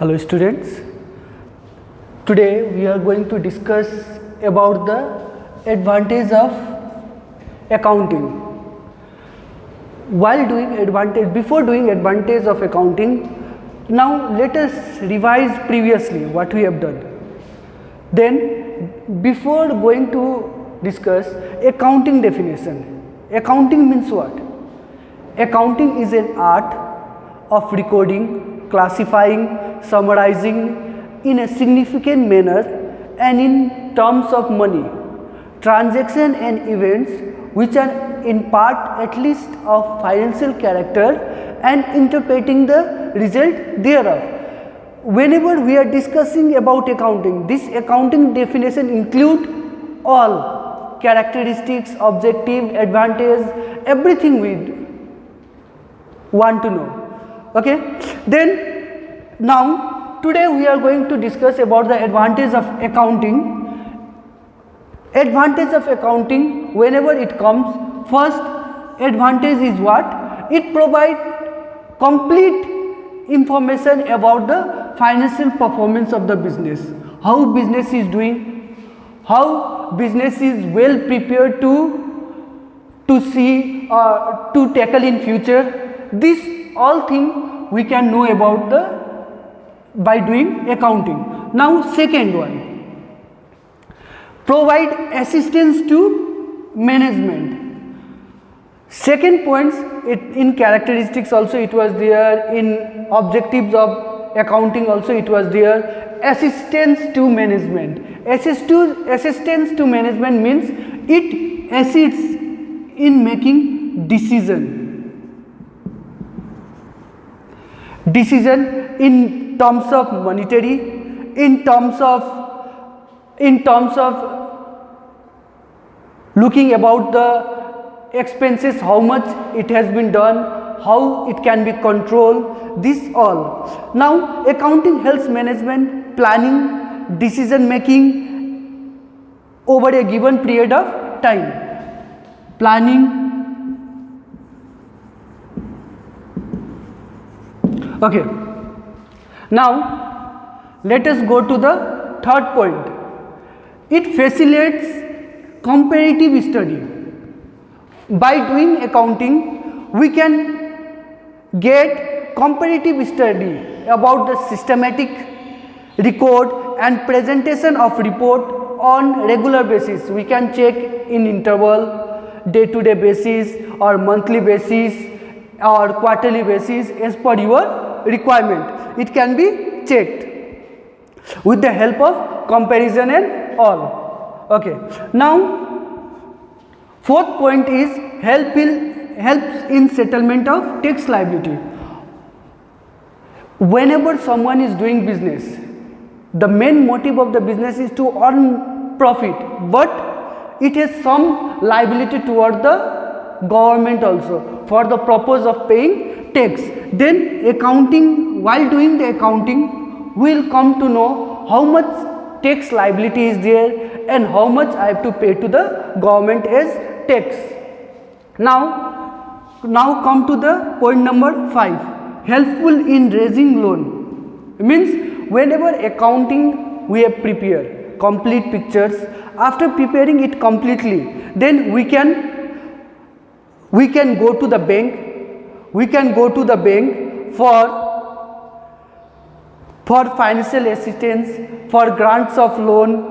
Hello students, today we are going to discuss about the advantage of accounting. Before doing advantage of accounting, now let us revise previously what we have done. Then before going to discuss accounting definition, accounting means what? Accounting is an art of recording, classifying, summarizing in a significant manner and in terms of money, transaction and events which are in part at least of financial character and interpreting the result thereof. Whenever we are discussing about accounting, this accounting definition include all characteristics, objective, advantage, everything we want to know. Okay, then now today we are going to discuss about the advantage of accounting. Advantage of accounting, whenever it comes, first advantage is what? It provides complete information about the financial performance of the business, how business is doing, how business is well prepared to see or to tackle in future. This all thing we can know about by doing accounting. Now second one, provide assistance to management. Second points, in characteristics also it was there, in objectives of accounting also it was there. Assistance to management. Assistance to management means it assists in making decision in terms of monetary, in terms of looking about the expenses, how much it has been done, how it can be controlled, this all. Now accounting helps management planning, decision making over a given period of time. Planning. Okay, now let us go to the third point. It facilitates comparative study. By doing accounting, we can get comparative study about the systematic record and presentation of report on regular basis. We can check in interval, day-to-day basis or monthly basis or quarterly basis as per your requirement. It can be checked with the help of comparison and all. Okay, now fourth point is helps in settlement of tax liability. Whenever someone is doing business, the main motive of the business is to earn profit, but it has some liability toward the government also for the purpose of paying tax. Then accounting, while doing the accounting, we will come to know how much tax liability is there and how much I have to pay to the government as tax. Now come to the point number 5, helpful in raising loan. Means whenever accounting we have prepared complete pictures, after preparing it completely, then we can go to the bank. We can go to the bank for financial assistance, for grants of loan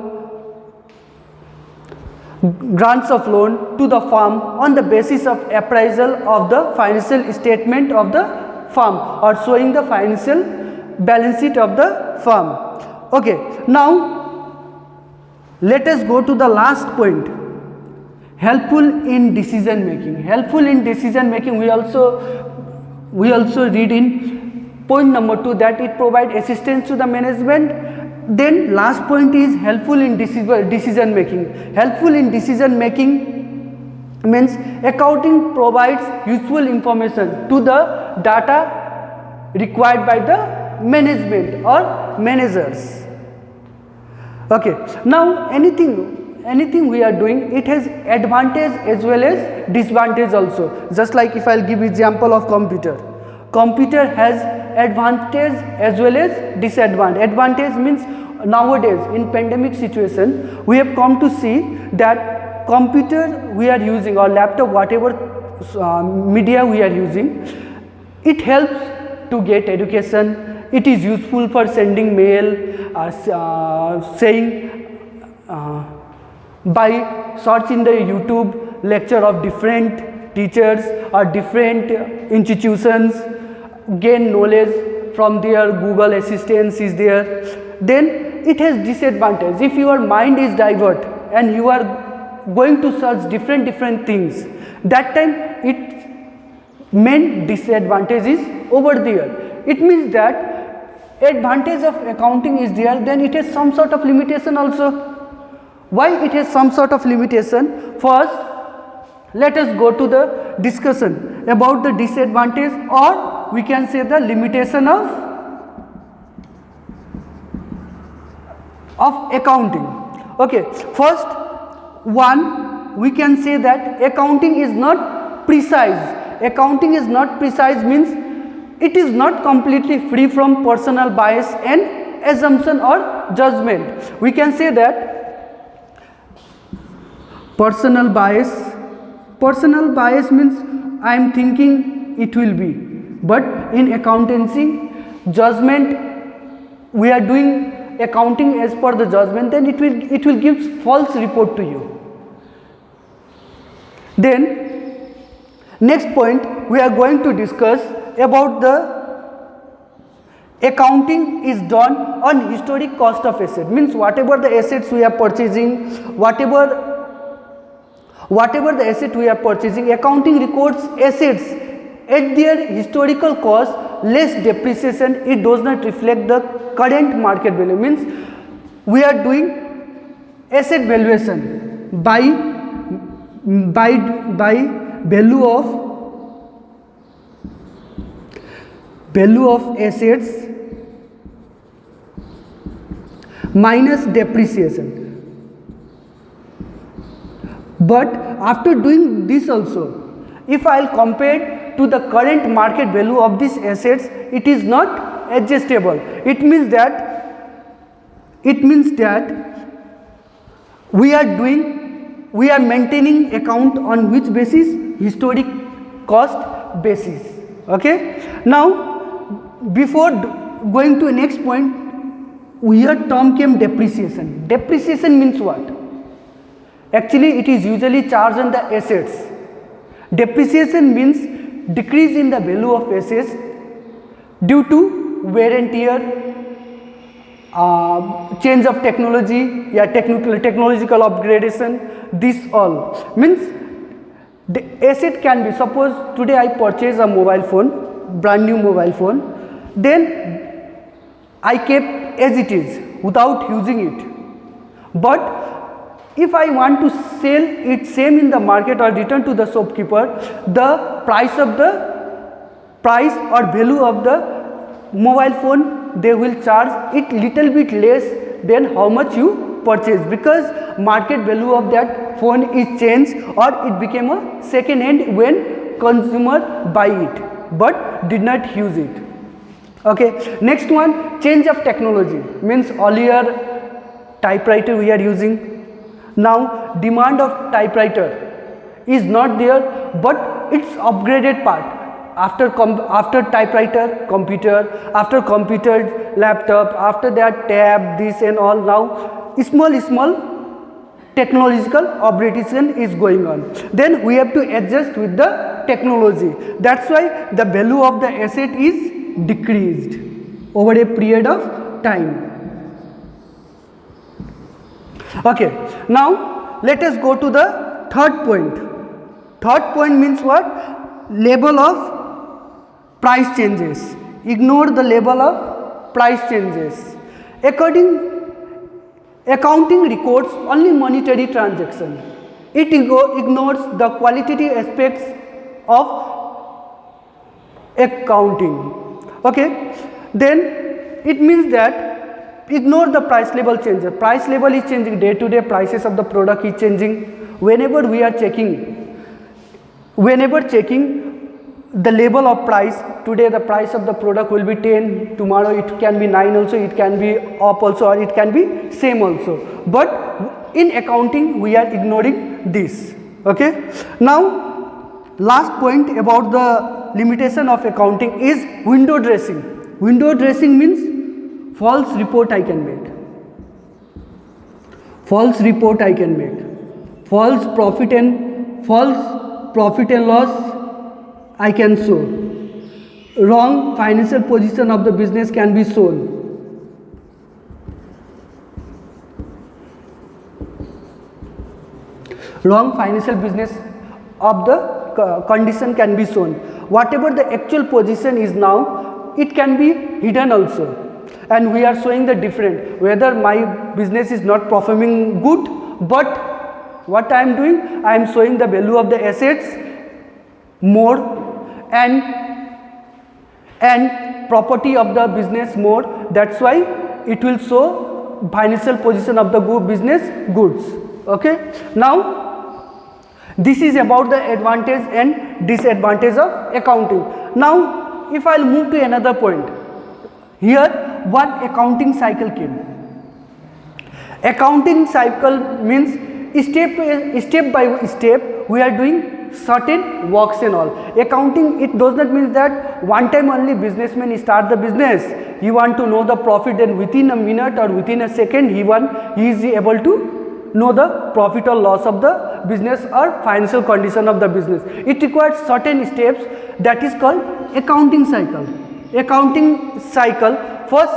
to the firm on the basis of appraisal of the financial statement of the firm or showing the financial balance sheet of the firm. Okay, now let us go to the last point, helpful in decision making. Helpful in decision making, we also read in point number 2 that it provides assistance to the management. Then last point is helpful in decision making. Helpful in decision making means accounting provides useful information to the data required by the management or managers. Okay, now anything we are doing, it has advantage as well as disadvantage also. Just like if I will give example of computer has advantage as well as disadvantage. Advantage means nowadays in pandemic situation we have come to see that computer we are using or laptop, whatever media we are using, it helps to get education. It is useful for sending mail, saying by search in the YouTube lecture of different teachers or different institutions, gain knowledge from their Google assistance is there. Then it has disadvantage. If your mind is divert and you are going to search different things, that time its main disadvantage is over there. It means that advantage of accounting is there, then it has some sort of limitation also. Why it has some sort of limitation? First, let us go to the discussion about the disadvantage, or we can say the limitation of accounting. Okay, first one, we can say that accounting is not precise. Accounting is not precise means it is not completely free from personal bias and assumption or judgment. We can say that personal bias means I am thinking it will be, but in accountancy judgment, we are doing accounting as per the judgment, then it will give false report to you. Then next point we are going to discuss about the accounting is done on historic cost of asset, means whatever the assets we are purchasing, whatever the asset we are purchasing, accounting records assets at their historical cost less depreciation. It does not reflect the current market value, means we are doing asset valuation by value of assets minus depreciation. But after doing this also, if I will compare to the current market value of these assets, it is not adjustable. It means that we are maintaining account on which basis? Historic cost basis. Okay. Now before going to next point, here term came depreciation. Depreciation means what? Actually it is usually charged on the assets. Depreciation means decrease in the value of assets due to wear and tear, change of technology, technological upgradation. This all means the asset can be, suppose today I purchase a mobile phone, brand new mobile phone, then I kept as it is without using it. But if I want to sell it same in the market or return to the shopkeeper, the price or value of the mobile phone, they will charge it little bit less than how much you purchase, because market value of that phone is changed or it became a second hand when consumer buy it but did not use it. Okay. Next one, change of technology, means earlier typewriter we are using. Now demand of typewriter is not there, but its upgraded part. After typewriter, computer, after computer, laptop, after that tab, this and all. Now small technological upgradation is going on. Then we have to adjust with the technology. That's why the value of the asset is decreased over a period of time. Okay, now let us go to the third point. Third point means what? Level of price changes. Ignore the level of price changes. Accounting records only monetary transaction. It ignores the qualitative aspects of accounting. Okay, then it means that ignore the price level changes. Price level is changing day to day, prices of the product is changing. Whenever checking the label of price. Today the price of the product will be 10, tomorrow it can be 9 also, it can be up also, or it can be same also, but in accounting we are ignoring this. Okay, now last point about the limitation of accounting is window dressing. Window dressing means false report I can make, false report I can make, false profit and loss I can show, wrong financial position of the business can be shown. Wrong financial business of the condition can be shown. Whatever the actual position is now, it can be hidden also, and we are showing the different, whether my business is not performing good, but what I am doing, I am showing the value of the assets more and property of the business more. That's why it will show financial position of the business goods. Okay, now this is about the advantage and disadvantage of accounting. Now if I'll move to another point, here one accounting cycle came. Accounting cycle means step by step we are doing certain works and all. Accounting, it does not mean that one time only businessman start the business, he want to know the profit and within a minute or within a second he is able to know the profit or loss of the business or financial condition of the business. It requires certain steps, that is called accounting cycle. Accounting cycle, first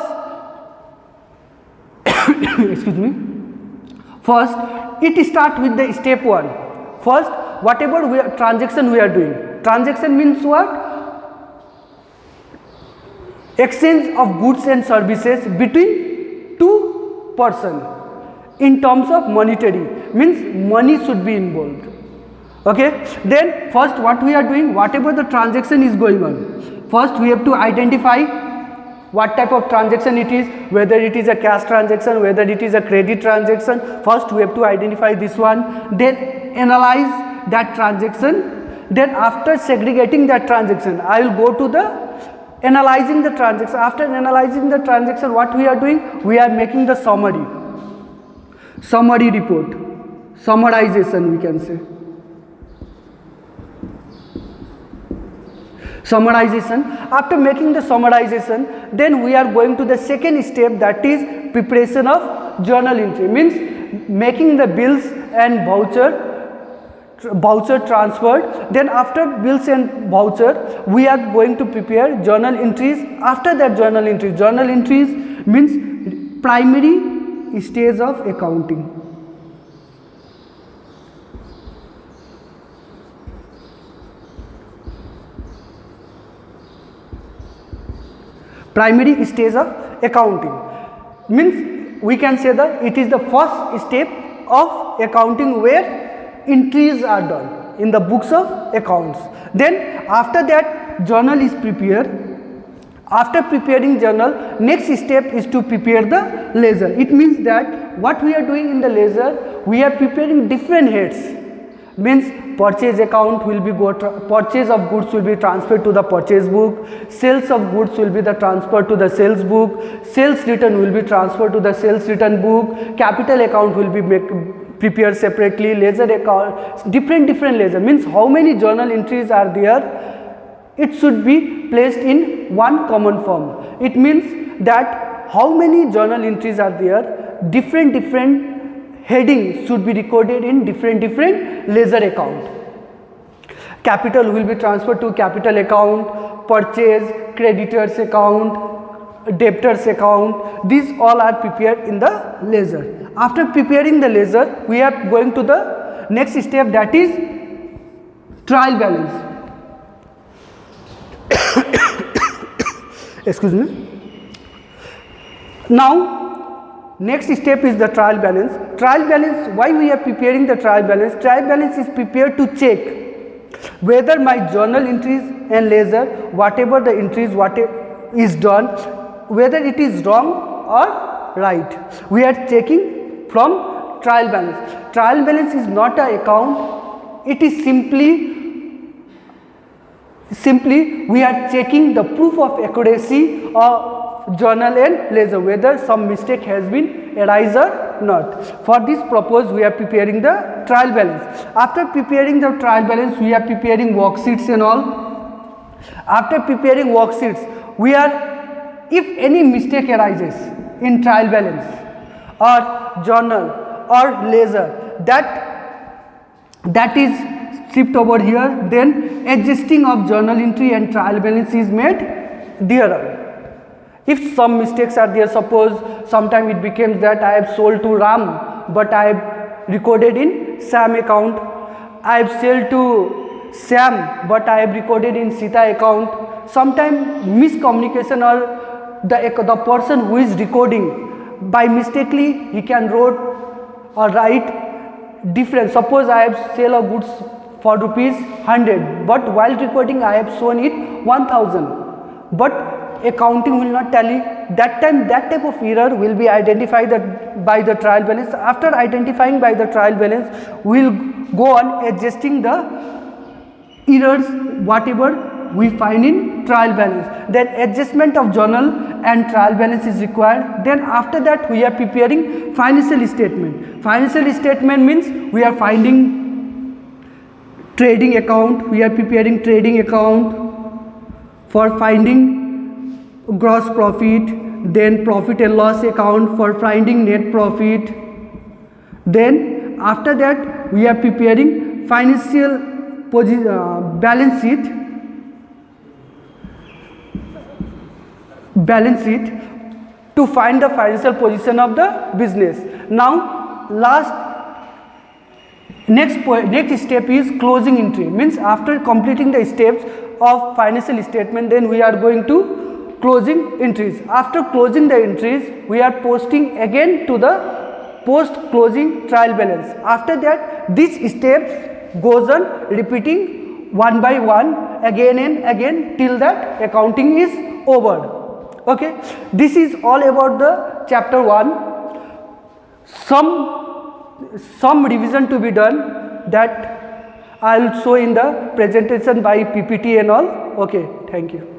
excuse me, first it start with the step 1. First, whatever transaction we are doing, transaction means what? Exchange of goods and services between two persons in terms of monetary, means money should be involved. Okay, then first what we are doing, whatever the transaction is going on, first we have to identify what type of transaction it is, whether it is a cash transaction, whether it is a credit transaction. First we have to identify this one, then analyze that transaction, then after segregating that transaction I will go to the analyzing the transaction. After analyzing the transaction, what we are doing, we are making the summary report, summarization we can say, summarization. After making the summarization, then we are going to the second step, that is preparation of journal entry, means making the bills and voucher transferred. Then after bills and voucher we are going to prepare journal entries. After that journal entries means primary stage of accounting. Primary stage of accounting means we can say that it is the first step of accounting where entries are done in the books of accounts. Then after that journal is prepared. After preparing journal, next step is to prepare the ledger. It means that what we are doing in the ledger, we are preparing different heads, means purchase account will be purchase of goods will be transferred to the purchase book, sales of goods will be the transferred to the sales book, sales return will be transferred to the sales return book, capital account will be prepared separately, ledger account, different ledger, means how many journal entries are there, it should be placed in one common form. It means that how many journal entries are there, different headings should be recorded in different ledger account. Capital will be transferred to capital account, purchase, creditors account, debtors account, these all are prepared in the ledger. After preparing the ledger, we are going to the next step, that is trial balance. Excuse me. Now next step is the trial balance. Trial balance, why we are preparing the trial balance? Trial balance is prepared to check whether my journal entries and ledger, whatever the entries is done, whether it is wrong or right. We are checking from trial balance. Trial balance is not an account, it is simply simply we are checking the proof of accuracy of journal and ledger, whether some mistake has been arise or not. For this purpose, we are preparing the trial balance. After preparing the trial balance, we are preparing worksheets and all. After preparing worksheets, we are, if any mistake arises in trial balance or journal or ledger, that is shift over here, then adjusting of journal entry and trial balance is made there. If some mistakes are there, suppose sometime it becomes that I have sold to Ram but I have recorded in Sam account, I have sold to Sam but I have recorded in Sita account. Sometime miscommunication or the person who is recording by mistakenly he can write different. Suppose I have sell a goods for rupees 100 but while recording I have shown it 1000, but accounting will not tally. That time that type of error will be identified by the trial balance. After identifying by the trial balance, we will go on adjusting the errors whatever we find in trial balance. Then adjustment of journal and trial balance is required. Then after that we are preparing financial statement. Financial statement means we are finding trading account, we are preparing trading account for finding gross profit, then profit and loss account for finding net profit. Then after that we are preparing financial balance sheet to find the financial position of the business. Now next step is closing entry, means after completing the steps of financial statement, then we are going to closing entries. After closing the entries, we are posting again to the post closing trial balance. After that, these steps goes on repeating one by one again and again till that accounting is over. Okay, this is all about the chapter 1. Some revision to be done, that I will show in the presentation by PPT and all. Okay, thank you.